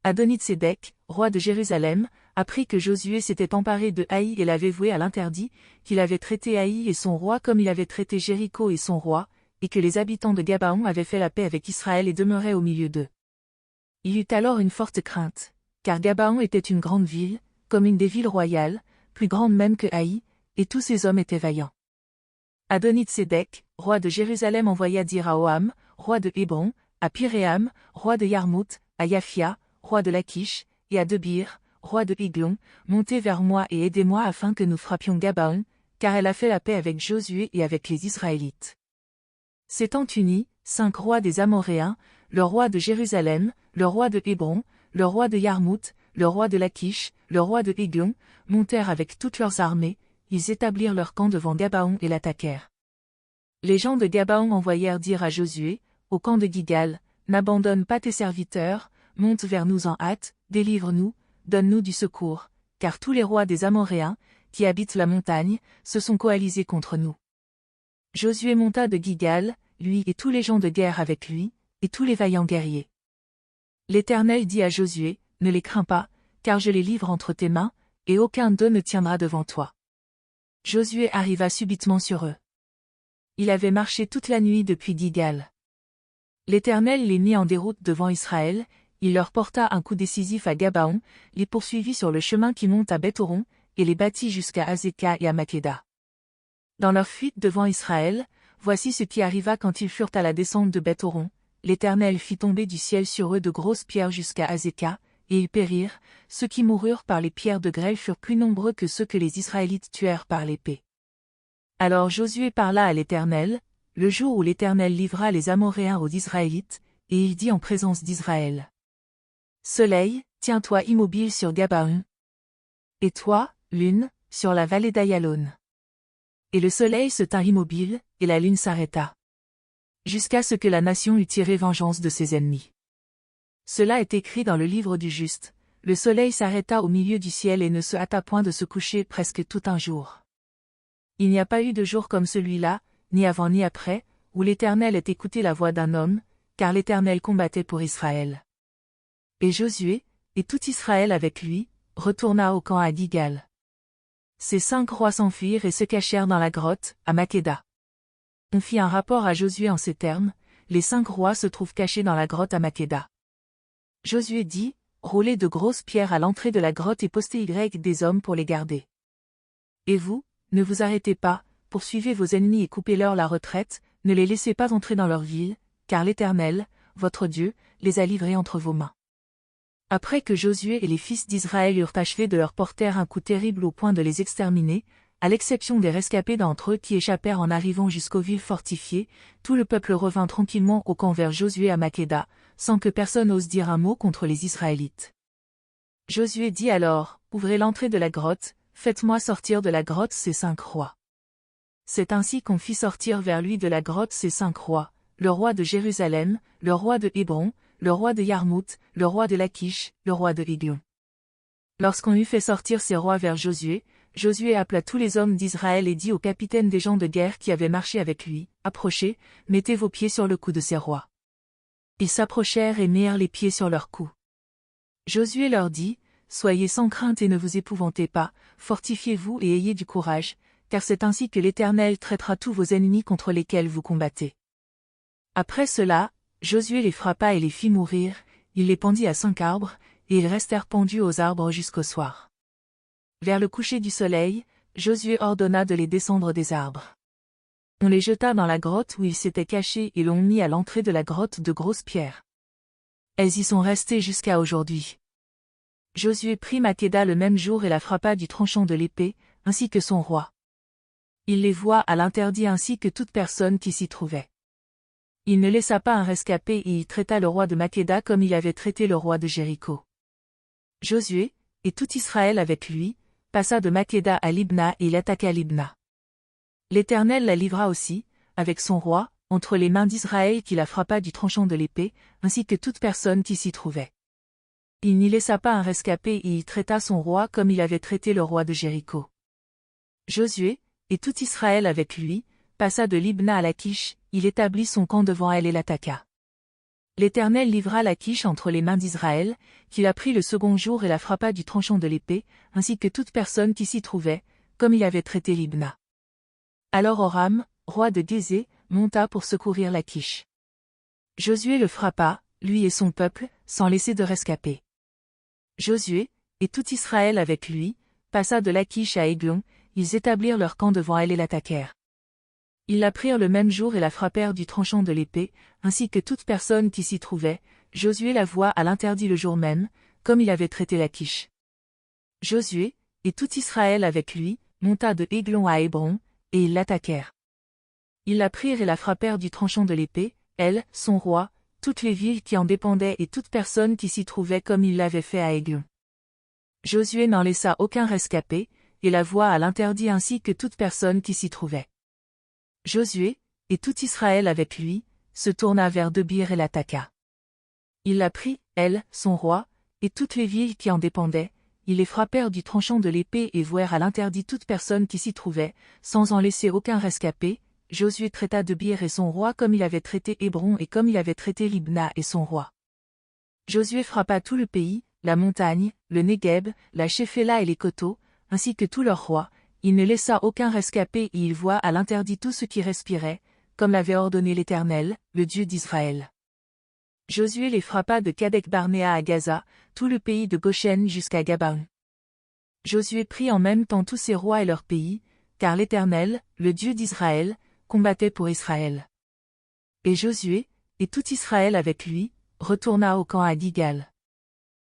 Adoni-Tsédek, roi de Jérusalem, apprit que Josué s'était emparé de Haï et l'avait voué à l'interdit, qu'il avait traité Haï et son roi comme il avait traité Jéricho et son roi, et que les habitants de Gabaon avaient fait la paix avec Israël et demeuraient au milieu d'eux. Il eut alors une forte crainte, car Gabaon était une grande ville, comme une des villes royales, plus grande même que Haï, et tous ses hommes étaient vaillants. Adoni-Tsédek, roi de Jérusalem envoya dire à Oham, roi de Hébron, à Piréam, roi de Yarmout, à Yaphia, roi de Lachish, et à Debir, roi de Iglon, montez vers moi et aidez-moi afin que nous frappions Gabaon, car elle a fait la paix avec Josué et avec les Israélites. S'étant unis, 5 rois des Amoréens, le roi de Jérusalem, le roi de Hébron, le roi de Yarmout, le roi de Lachish, le roi de Iglon, montèrent avec toutes leurs armées, ils établirent leur camp devant Gabaon et l'attaquèrent. Les gens de Gabaon envoyèrent dire à Josué, au camp de Gilgal, n'abandonne pas tes serviteurs, monte vers nous en hâte, délivre-nous, donne-nous du secours, car tous les rois des Amoréens, qui habitent la montagne, se sont coalisés contre nous. Josué monta de Gilgal, lui et tous les gens de guerre avec lui, et tous les vaillants guerriers. L'Éternel dit à Josué, ne les crains pas, car je les livre entre tes mains, et aucun d'eux ne tiendra devant toi. Josué arriva subitement sur eux. Il avait marché toute la nuit depuis Gilgal. L'Éternel les mit en déroute devant Israël, il leur porta un coup décisif à Gabaon, les poursuivit sur le chemin qui monte à Beth-horon, et les battit jusqu'à Azéka et à Makeda. Dans leur fuite devant Israël, voici ce qui arriva quand ils furent à la descente de Beth-horon. L'Éternel fit tomber du ciel sur eux de grosses pierres jusqu'à Azéka, et ils périrent, ceux qui moururent par les pierres de grêle furent plus nombreux que ceux que les Israélites tuèrent par l'épée. Alors Josué parla à l'Éternel, le jour où l'Éternel livra les Amoréens aux Israélites, et il dit en présence d'Israël. Soleil, tiens-toi immobile sur Gabaon. Et toi, lune, sur la vallée d'Ayalon. Et le soleil se tint immobile, et la lune s'arrêta. Jusqu'à ce que la nation eût tiré vengeance de ses ennemis. Cela est écrit dans le livre du juste. Le soleil s'arrêta au milieu du ciel et ne se hâta point de se coucher presque tout un jour. Il n'y a pas eu de jour comme celui-là, ni avant ni après, où l'Éternel ait écouté la voix d'un homme, car l'Éternel combattait pour Israël. Et Josué, et tout Israël avec lui, retourna au camp à Gilgal. Ces 5 rois s'enfuirent et se cachèrent dans la grotte, à Makeda. On fit un rapport à Josué en ces termes, les 5 rois se trouvent cachés dans la grotte à Makeda. Josué dit, roulez de grosses pierres à l'entrée de la grotte et postez des hommes pour les garder. Et vous, ne vous arrêtez pas, poursuivez vos ennemis et coupez-leur la retraite, ne les laissez pas entrer dans leur ville, car l'Éternel, votre Dieu, les a livrés entre vos mains. Après que Josué et les fils d'Israël eurent achevé de leur porter un coup terrible au point de les exterminer, à l'exception des rescapés d'entre eux qui échappèrent en arrivant jusqu'aux villes fortifiées, tout le peuple revint tranquillement au camp vers Josué à Makeda, sans que personne ose dire un mot contre les Israélites. Josué dit alors, ouvrez l'entrée de la grotte, faites-moi sortir de la grotte ces 5 rois. C'est ainsi qu'on fit sortir vers lui de la grotte ces 5 rois, le roi de Jérusalem, le roi de Hébron, le roi de Yarmout, le roi de Lachish, le roi de Iglon. Lorsqu'on eut fait sortir ces rois vers Josué, Josué appela tous les hommes d'Israël et dit aux capitaines des gens de guerre qui avaient marché avec lui, approchez, mettez vos pieds sur le cou de ces rois. Ils s'approchèrent et mirent les pieds sur leur cou. Josué leur dit, soyez sans crainte et ne vous épouvantez pas, fortifiez-vous et ayez du courage, car c'est ainsi que l'Éternel traitera tous vos ennemis contre lesquels vous combattez. Après cela, Josué les frappa et les fit mourir, il les pendit à 5 arbres, et ils restèrent pendus aux arbres jusqu'au soir. Vers le coucher du soleil, Josué ordonna de les descendre des arbres. On les jeta dans la grotte où ils s'étaient cachés et l'on mit à l'entrée de la grotte de grosses pierres. Elles y sont restées jusqu'à aujourd'hui. Josué prit Makeda le même jour et la frappa du tranchant de l'épée, ainsi que son roi. Il les voua à l'interdit ainsi que toute personne qui s'y trouvait. Il ne laissa pas un rescapé et il traita le roi de Makeda comme il avait traité le roi de Jéricho. Josué, et tout Israël avec lui, passa de Makeda à Libna et il attaqua Libna. L'Éternel la livra aussi, avec son roi, entre les mains d'Israël qui la frappa du tranchant de l'épée, ainsi que toute personne qui s'y trouvait. Il n'y laissa pas un rescapé et il traita son roi comme il avait traité le roi de Jéricho. Josué, et tout Israël avec lui, passa de Libna à Lachish, il établit son camp devant elle et l'attaqua. L'Éternel livra Lachish entre les mains d'Israël, qui la prit le second jour et la frappa du tranchant de l'épée, ainsi que toute personne qui s'y trouvait, comme il avait traité Libna. Alors Horam, roi de Gézé, monta pour secourir Lachish. Josué le frappa, lui et son peuple, sans laisser de rescapé. Josué, et tout Israël avec lui, passa de Lachish à Églon, ils établirent leur camp devant elle et l'attaquèrent. Ils la prirent le même jour et la frappèrent du tranchant de l'épée, ainsi que toute personne qui s'y trouvait. Josué la voua à l'interdit le jour même, comme il avait traité Lachish. Josué, et tout Israël avec lui, monta de Églon à Hébron, et ils l'attaquèrent. Ils la prirent et la frappèrent du tranchant de l'épée, elle, son roi, toutes les villes qui en dépendaient et toute personne qui s'y trouvait comme il l'avait fait à Églon. Josué n'en laissa aucun rescapé, et la voua à l'interdit ainsi que toute personne qui s'y trouvait. Josué, et tout Israël avec lui, se tourna vers Debir et l'attaqua. Il la prit, elle, son roi, et toutes les villes qui en dépendaient, ils les frappèrent du tranchant de l'épée et vouèrent à l'interdit toute personne qui s'y trouvait, sans en laisser aucun rescapé. Josué traita Debir et son roi comme il avait traité Hébron et comme il avait traité Libna et son roi. Josué frappa tout le pays, la montagne, le Négueb, la Shéphéla et les coteaux, ainsi que tous leurs rois. Il ne laissa aucun rescapé et il voua à l'interdit tout ce qui respirait, comme l'avait ordonné l'Éternel, le Dieu d'Israël. Josué les frappa de Kadek-Barnéa à Gaza, tout le pays de Goshen jusqu'à Gabaon. Josué prit en même temps tous ses rois et leurs pays, car l'Éternel, le Dieu d'Israël, combattait pour Israël. Et Josué, et tout Israël avec lui, retourna au camp à Gigal.